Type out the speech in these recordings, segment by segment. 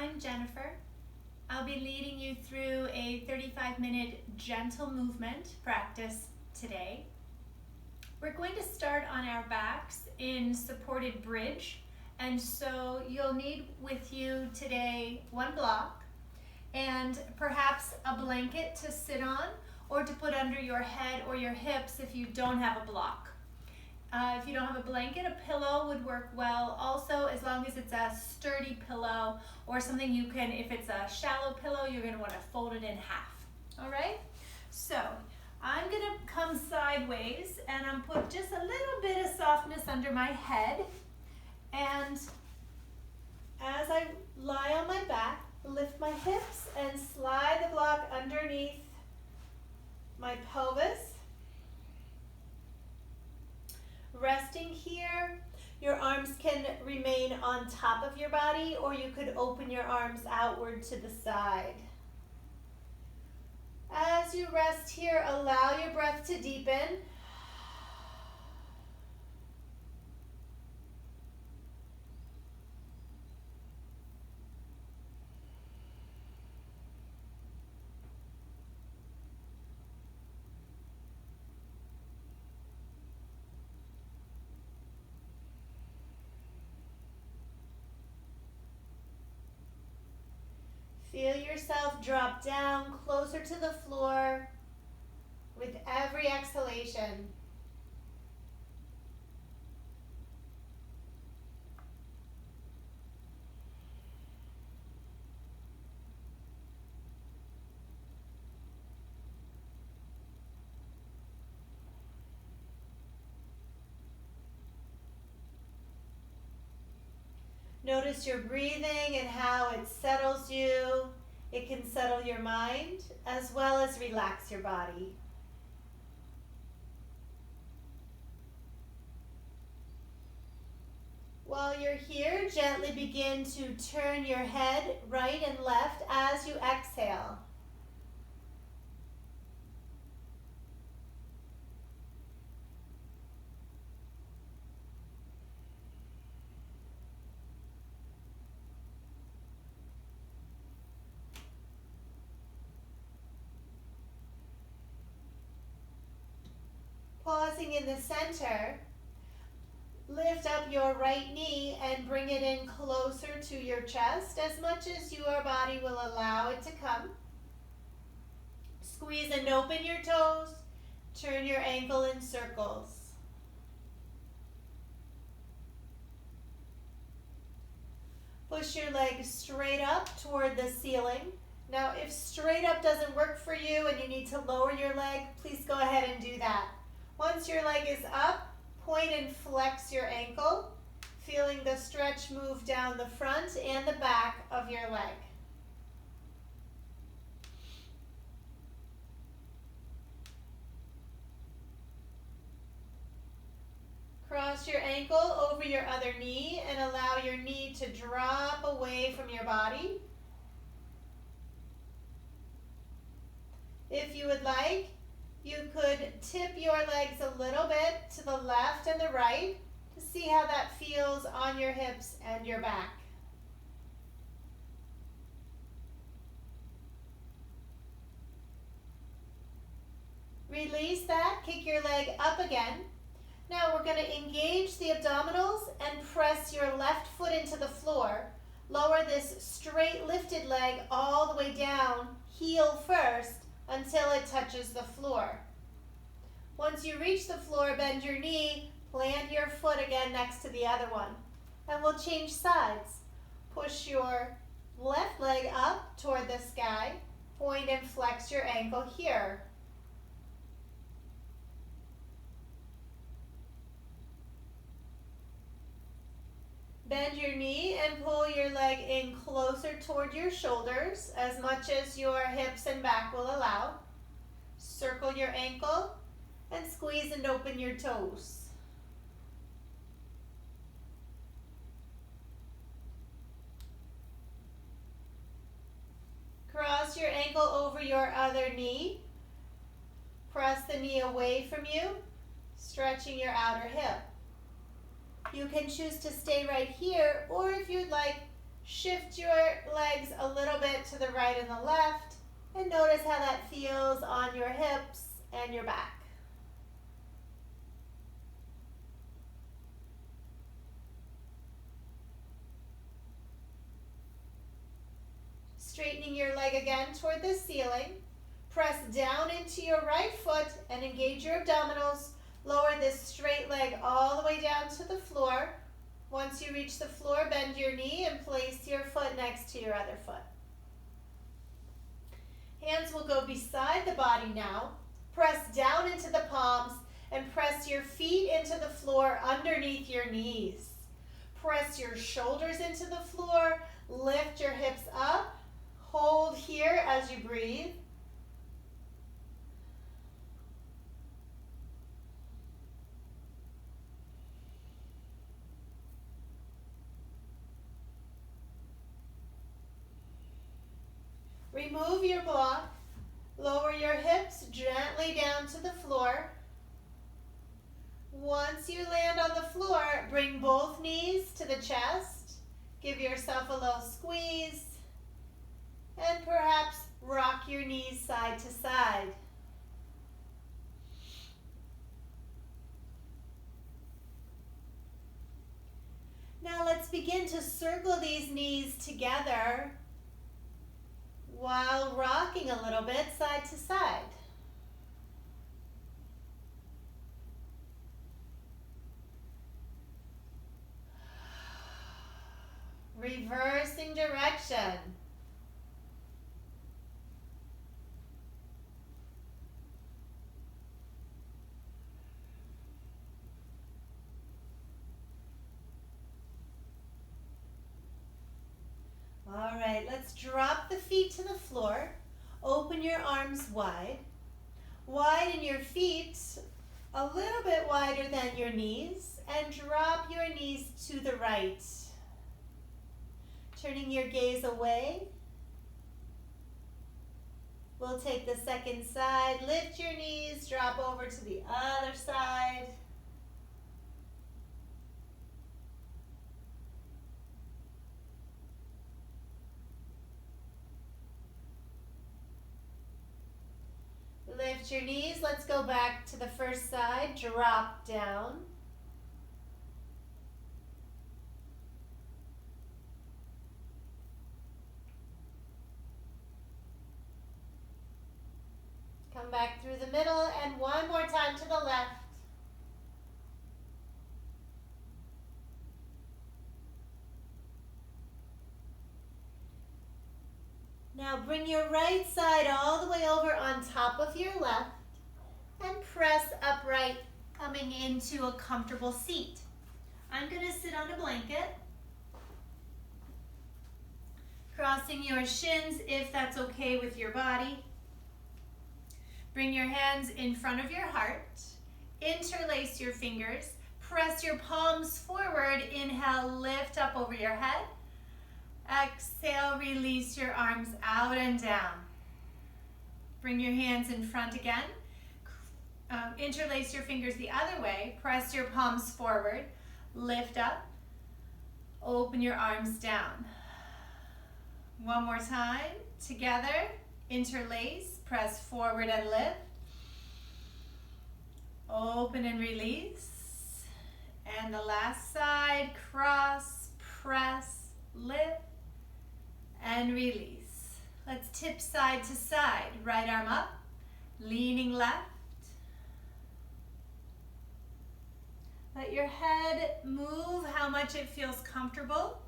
I'm Jennifer. I'll be leading you through a 35-minute gentle movement practice today. We're going to start on our backs in supported bridge, and so you'll need with you today one block and perhaps a blanket to sit on or to put under your head or your hips if you don't have a block. If you don't have a blanket, a pillow would work well. Also, as long as it's a sturdy pillow or something you can, if it's a shallow pillow, you're going to want to fold it in half. All right? So I'm going to come sideways and I'm put just a little bit of softness under my head. And as I lie on my back, lift my hips and slide the block underneath my pelvis. Resting here, your arms can remain on top of your body, or you could open your arms outward to the side. As you rest here, allow your breath to deepen. Feel yourself drop down closer to the floor with every exhalation. Notice your breathing and how it settles you. It can settle your mind as well as relax your body. While you're here, gently begin to turn your head right and left as you exhale. Pausing in the center, lift up your right knee and bring it in closer to your chest as much as your body will allow it to come. Squeeze and open your toes, turn your ankle in circles. Push your legs straight up toward the ceiling. Now, if straight up doesn't work for you and you need to lower your leg, please go ahead and do that. Once your leg is up, point and flex your ankle, feeling the stretch move down the front and the back of your leg. Cross your ankle over your other knee and allow your knee to drop away from your body. If you would like, you could tip your legs a little bit to the left and the right to see how that feels on your hips and your back. Release that, kick your leg up again. Now we're going to engage the abdominals and press your left foot into the floor. Lower this straight lifted leg all the way down, heel first, until it touches the floor. Once you reach the floor, bend your knee, plant your foot again next to the other one. And we'll change sides. Push your left leg up toward the sky, point and flex your ankle here. Bend your knee and pull your leg in closer toward your shoulders as much as your hips and back will allow. Circle your ankle and squeeze and open your toes. Cross your ankle over your other knee. Press the knee away from you, stretching your outer hip. You can choose to stay right here, or if you'd like, Shift your legs a little bit to the right and the left, and notice how that feels on your hips and your back. Straightening your leg again toward the ceiling. Press down into your right foot and engage your abdominals. Lower this straight leg all the way down to the floor. Once you reach the floor, bend your knee and place your foot next to your other foot. Hands will go beside the body now. Press down into the palms and press your feet into the floor underneath your knees. Press your shoulders into the floor. Lift your hips up. Hold here as you breathe. Remove your block. Lower your hips gently down to the floor. Once you land on the floor, bring both knees to the chest. Give yourself a little squeeze. And perhaps rock your knees side to side. Now let's begin to circle these knees together while rocking a little bit side to side. Reversing direction. All right, let's drop the feet to the floor. Open your arms wide. Widen your feet a little bit wider than your knees and drop your knees to the right. Turning your gaze away. We'll take the second side. Lift your knees, drop over to the other side. Lift your knees. Let's go back to the first side. Drop down. Come back through the middle and one more time to the left. Now bring your right side all the way over on top of your left and press upright, coming into a comfortable seat. I'm going to sit on a blanket, crossing your shins if that's okay with your body. Bring your hands in front of your heart, interlace your fingers, press your palms forward, inhale, lift up over your head. Exhale, release your arms out and down. Bring your hands in front again. Interlace your fingers the other way. Press your palms forward. Lift up. Open your arms down. One more time. Together. Interlace. Press forward and lift. Open and release. And the last side. Cross, press, lift. And release. Let's tip side to side. Right arm up, leaning left. Let your head move how much it feels comfortable.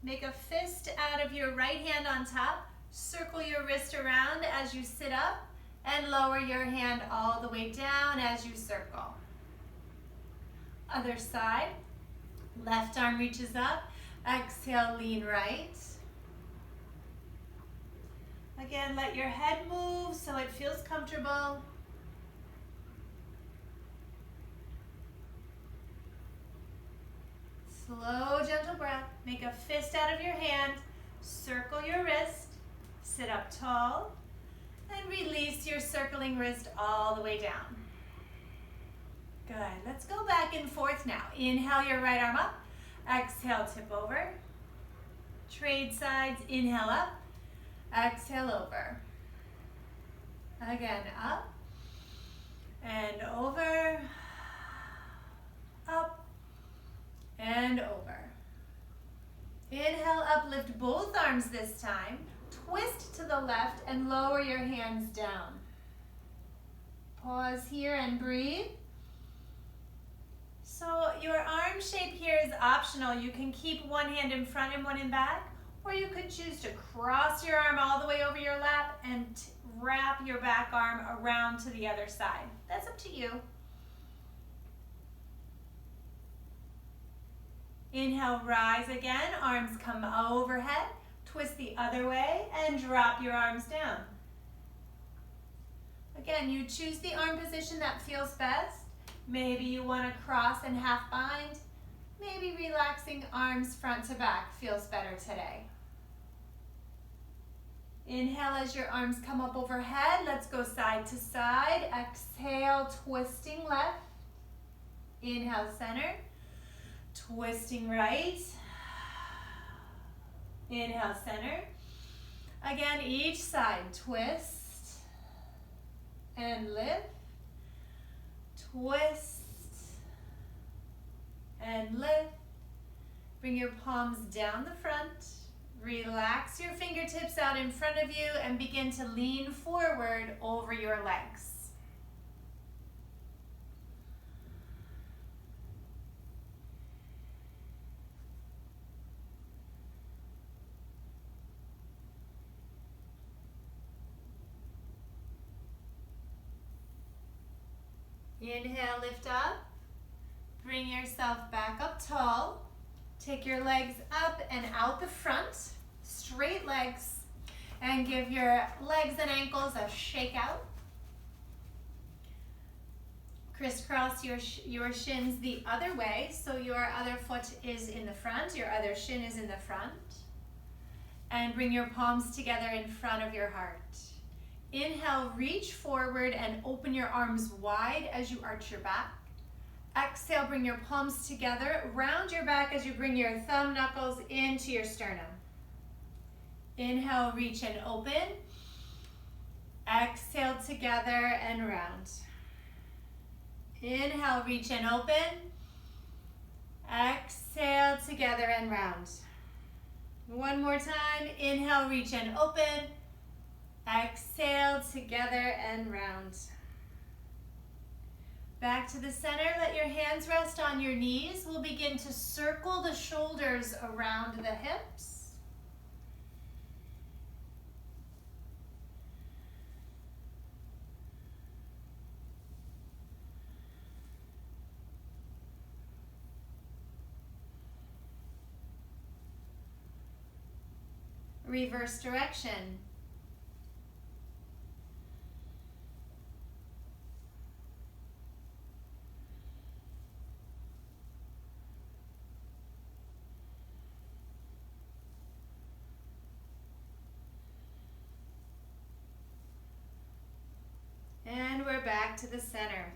Make a fist out of your right hand on top. Circle your wrist around as you sit up and lower your hand all the way down as you circle. Other side, left arm reaches up, exhale, lean right. Again, let your head move so it feels comfortable. Slow, gentle breath. Make a fist out of your hand, circle your wrist, sit up tall, and release your circling wrist all the way down. Good. Good. Let's go back and forth now. Inhale your right arm up. Exhale, tip over. Trade sides. Inhale up. Exhale over. Again, up and over. Up and over. Inhale, uplift both arms this time. Twist to the left and lower your hands down. Pause here and breathe. So your arm shape here is optional. You can keep one hand in front and one in back, or you could choose to cross your arm all the way over your lap and wrap your back arm around to the other side. That's up to you. Inhale, rise again. Arms come overhead. Twist the other way and drop your arms down. Again, you choose the arm position that feels best. Maybe you want to cross and half bind. Maybe relaxing arms front to back feels better today. Inhale as your arms come up overhead. Let's go side to side. Exhale, twisting left. Inhale, center. Twisting right. Inhale, center. Again, each side. Twist and lift. Twist and lift. Bring your palms down the front. Relax your fingertips out in front of you and begin to lean forward over your legs. Inhale, lift up. Bring yourself back up tall. Take your legs up and out the front. Straight legs. And give your legs and ankles a shake out. Crisscross your shins the other way, so your other foot is in the front, your other shin is in the front. And bring your palms together in front of your heart. Inhale, reach forward and open your arms wide as you arch your back. Exhale, bring your palms together, round your back as you bring your thumb knuckles into your sternum. Inhale, reach and open. Exhale, together and round. Inhale, reach and open. Exhale, together and round. One more time. Inhale, reach and open. Exhale, together and round. Back to the center. Let your hands rest on your knees. We'll begin to circle the shoulders around the hips. Reverse direction. And we're back to the center.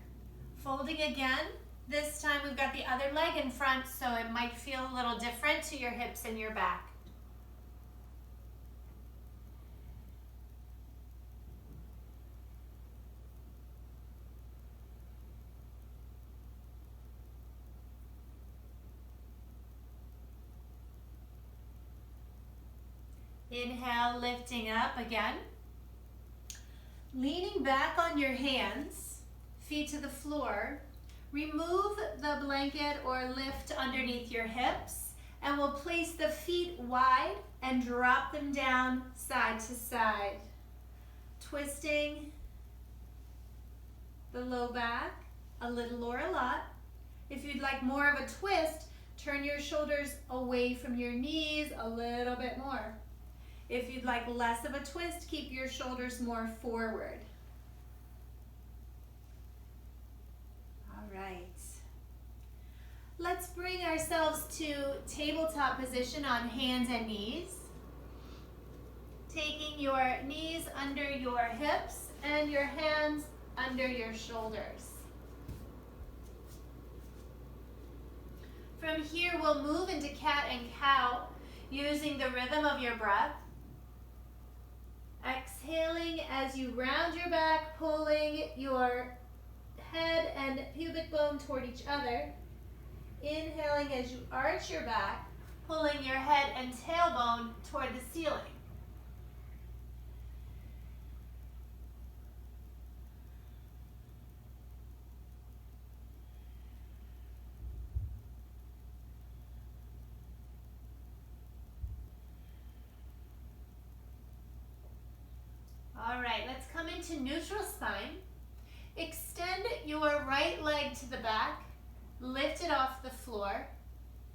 Folding again. This time we've got the other leg in front, so it might feel a little different to your hips and your back. Inhale, lifting up again. Leaning back on your hands, feet to the floor. Remove the blanket or lift underneath your hips, and we'll place the feet wide and drop them down side to side. Twisting the low back, a little or a lot. If you'd like more of a twist, turn your shoulders away from your knees a little bit more. If you'd like less of a twist, keep your shoulders more forward. All right. Let's bring ourselves to tabletop position on hands and knees. Taking your knees under your hips and your hands under your shoulders. From here, we'll move into cat and cow using the rhythm of your breath. Exhaling as you round your back, pulling your head and pubic bone toward each other. Inhaling as you arch your back, pulling your head and tailbone toward the ceiling. All right, let's come into neutral spine. Extend your right leg to the back, lift it off the floor.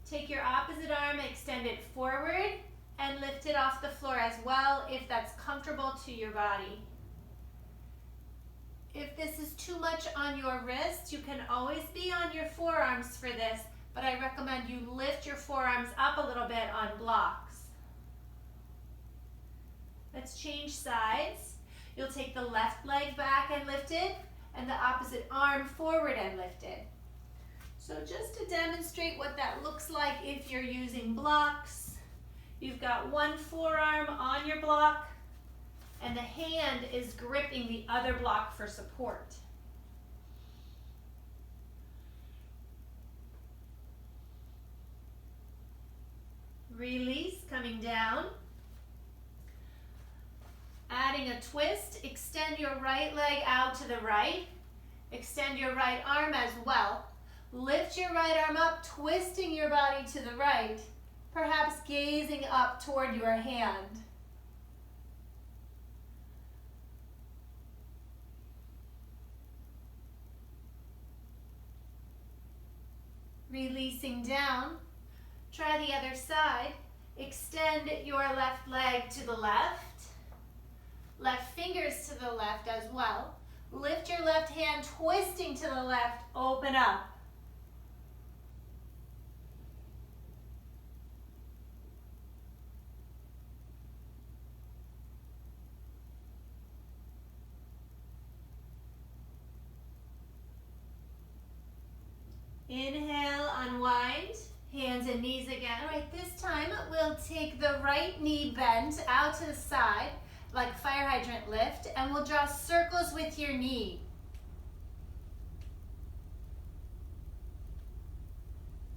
Take your opposite arm, extend it forward, and lift it off the floor as well if that's comfortable to your body. If this is too much on your wrist, you can always be on your forearms for this, but I recommend you lift your forearms up a little bit on blocks. Let's change sides. You'll take the left leg back and lift it, and the opposite arm forward and lift it. So just to demonstrate what that looks like if you're using blocks, you've got one forearm on your block, and the hand is gripping the other block for support. Release, coming down. Adding a twist, extend your right leg out to the right. Extend your right arm as well. Lift your right arm up, twisting your body to the right, perhaps gazing up toward your hand. Releasing down. Try the other side. Extend your left leg to the left. Left fingers to the left as well. Lift your left hand, twisting to the left, open up. Inhale, unwind, hands and knees again. All right, this time we'll take the right knee bent out to the side, like fire hydrant lift, and we'll draw circles with your knee.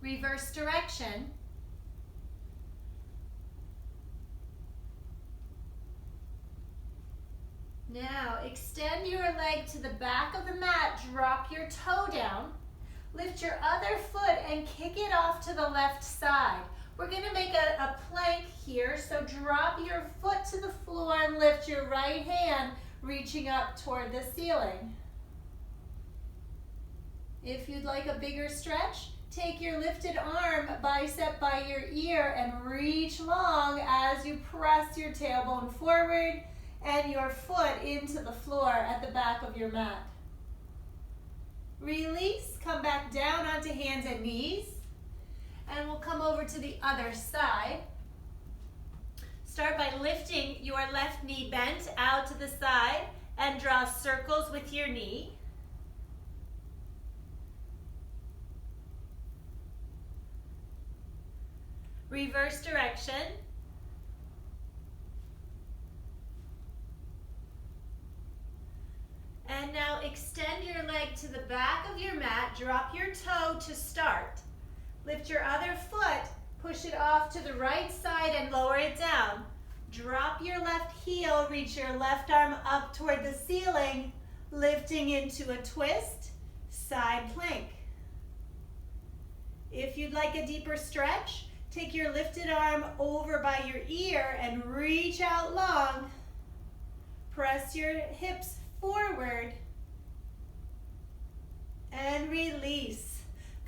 Reverse direction. Now extend your leg to the back of the mat, drop your toe down, lift your other foot and kick it off to the left side. We're going to make a plank here, so drop your foot to the floor and lift your right hand, reaching up toward the ceiling. If you'd like a bigger stretch, take your lifted arm, bicep by your ear, and reach long as you press your tailbone forward and your foot into the floor at the back of your mat. Release, come back down onto hands and knees. And we'll come over to the other side. Start by lifting your left knee bent out to the side and draw circles with your knee. Reverse direction. And now extend your leg to the back of your mat, drop your toe to start. Lift your other foot, push it off to the right side and lower it down. Drop your left heel, reach your left arm up toward the ceiling, lifting into a twist, side plank. If you'd like a deeper stretch, take your lifted arm over by your ear and reach out long. Press your hips forward and release.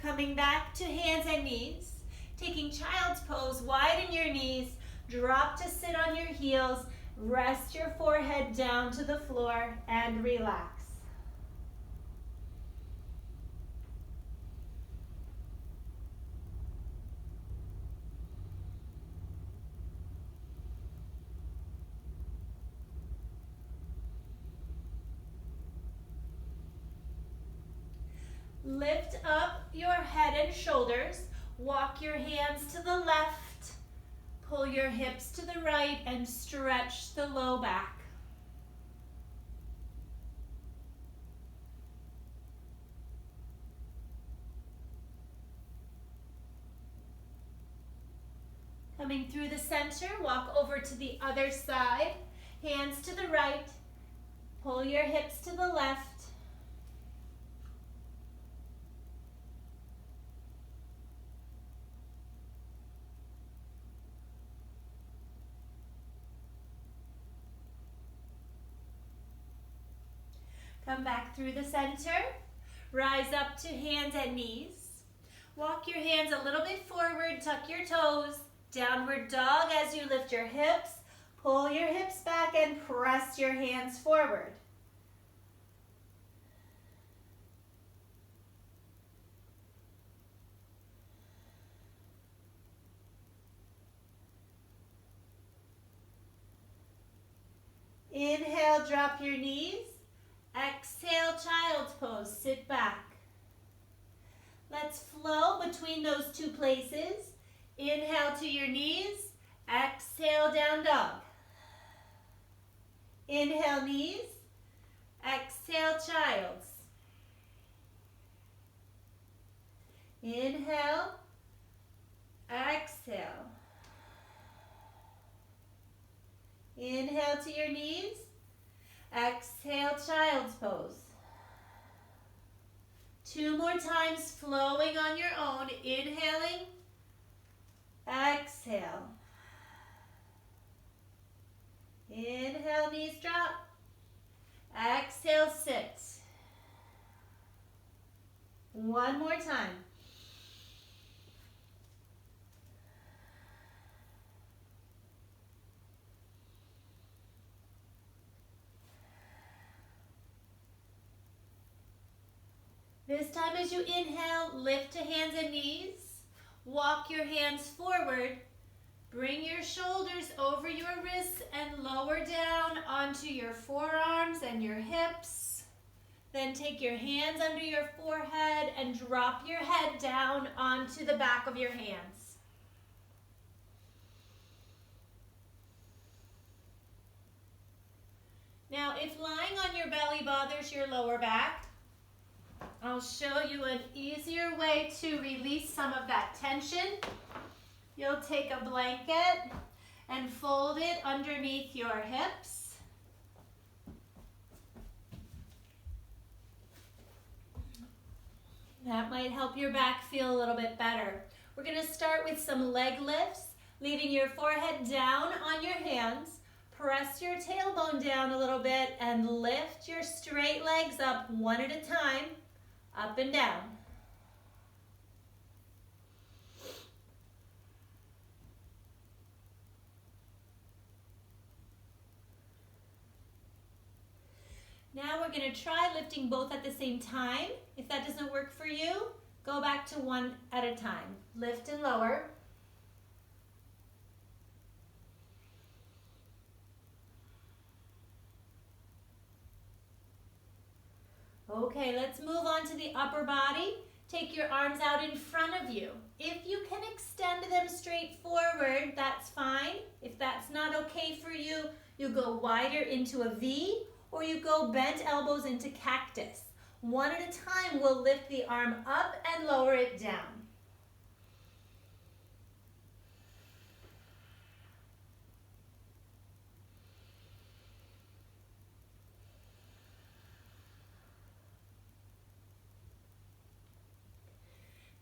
Coming back to hands and knees, taking child's pose, widen your knees, drop to sit on your heels, rest your forehead down to the floor and relax. Lift up your head and shoulders, Walk your hands to the left, pull your hips to the right, and stretch the low back. Coming through the center, walk over to the other side. Hands to the right, pull your hips to the left. Come back through the center. Rise up to hands and knees. Walk your hands a little bit forward, tuck your toes. Downward dog as you lift your hips. Pull your hips back and press your hands forward. Inhale, drop your knees. Exhale, child's pose, sit back. Let's flow between those two places. Inhale to your knees, exhale, down dog. Inhale, knees, exhale, child's. Inhale, exhale. Inhale to your knees, exhale, child's pose. 2 more times, flowing on your own. Inhaling, exhale. Inhale, knees drop. Exhale, sit. 1 more time. This time as you inhale, lift to hands and knees. Walk your hands forward. Bring your shoulders over your wrists and lower down onto your forearms and your hips. Then take your hands under your forehead and drop your head down onto the back of your hands. Now, if lying on your belly bothers your lower back, I'll show you an easier way to release some of that tension. You'll take a blanket and fold it underneath your hips. That might help your back feel a little bit better. We're going to start with some leg lifts, leaving your forehead down on your hands. Press your tailbone down a little bit and lift your straight legs up one at a time, up and down. Now we're going to try lifting both at the same time. If that doesn't work for you, go back to one at a time. Lift and lower. Okay, let's move on to the upper body. Take your arms out in front of you. If you can extend them straight forward, that's fine. If that's not okay for you, you go wider into a V, or you go bent elbows into cactus. One at a time, we'll lift the arm up and lower it down.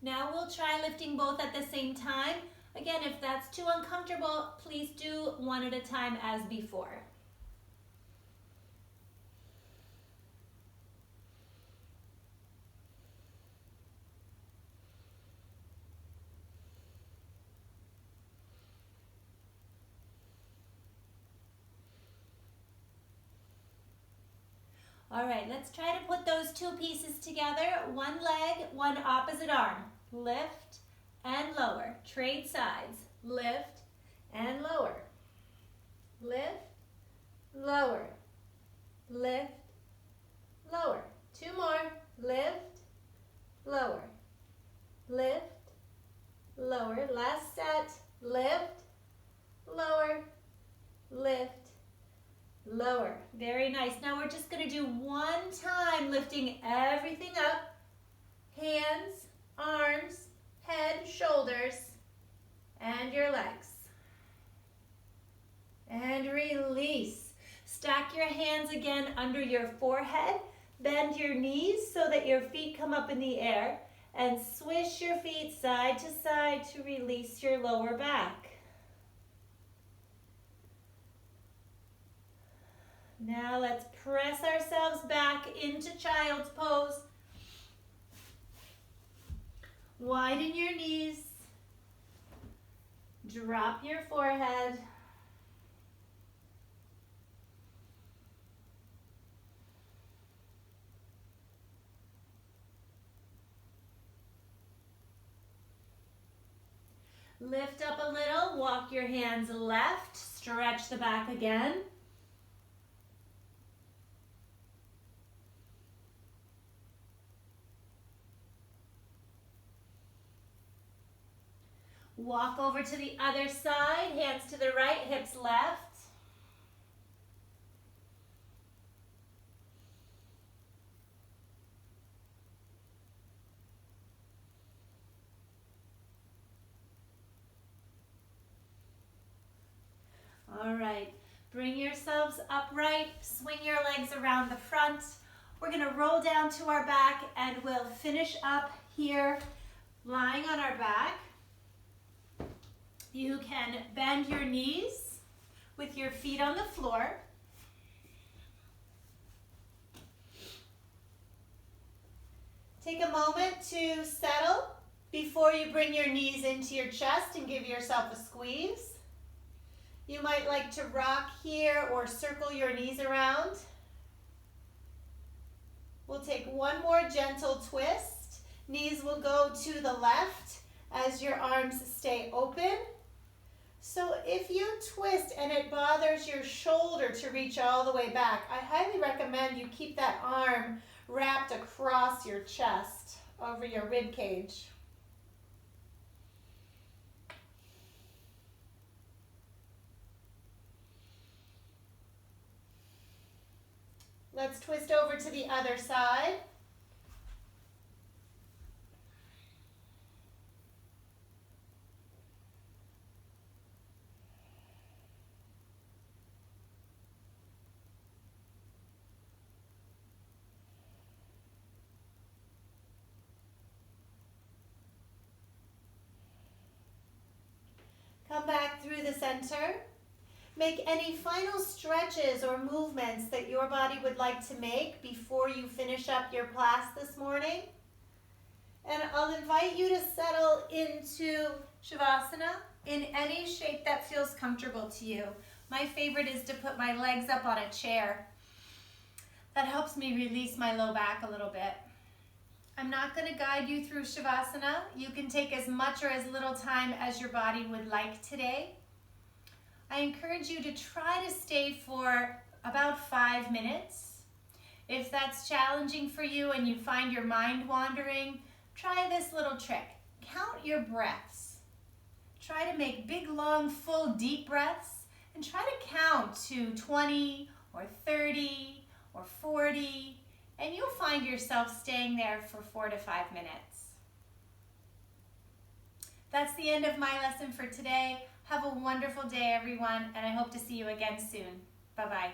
Now we'll try lifting both at the same time. Again, if that's too uncomfortable, please do one at a time as before. All right, let's try to put those two pieces together. One leg, one opposite arm. Lift and lower. Trade sides. Lift and lower. Lift, lower. Lift, lower. 2 more. Lift, lower. Lift, Very nice. Now we're just going to do one time, lifting everything up. Hands, arms, head, shoulders, and your legs. And release. Stack your hands again under your forehead. Bend your knees so that your feet come up in the air. And swish your feet side to side to release your lower back. Now let's press ourselves back into child's pose. Widen your knees. Drop your forehead. Lift up a little, walk your hands left, stretch the back again. Walk over to the other side, hands to the right, hips left. All right, bring yourselves upright, swing your legs around the front. We're gonna roll down to our back and we'll finish up here, lying on our back. You can bend your knees with your feet on the floor. Take a moment to settle before you bring your knees into your chest and give yourself a squeeze. You might like to rock here or circle your knees around. We'll take one more gentle twist. Knees will go to the left as your arms stay open. So if you twist and it bothers your shoulder to reach all the way back, I highly recommend you keep that arm wrapped across your chest over your rib cage. Let's twist over to the other side. Come back through the center. Make any final stretches or movements that your body would like to make before you finish up your class this morning. And I'll invite you to settle into Shavasana in any shape that feels comfortable to you. My favorite is to put my legs up on a chair. That helps me release my low back a little bit. I'm not going to guide you through Shavasana. You can take as much or as little time as your body would like today. I encourage you to try to stay for about 5 minutes. If that's challenging for you and you find your mind wandering, try this little trick. Count your breaths. Try to make big, long, full, deep breaths and try to count to 20 or 30 or 40. And you'll find yourself staying there for 4 to 5 minutes. That's the end of my lesson for today. Have a wonderful day, everyone, and I hope to see you again soon. Bye-bye.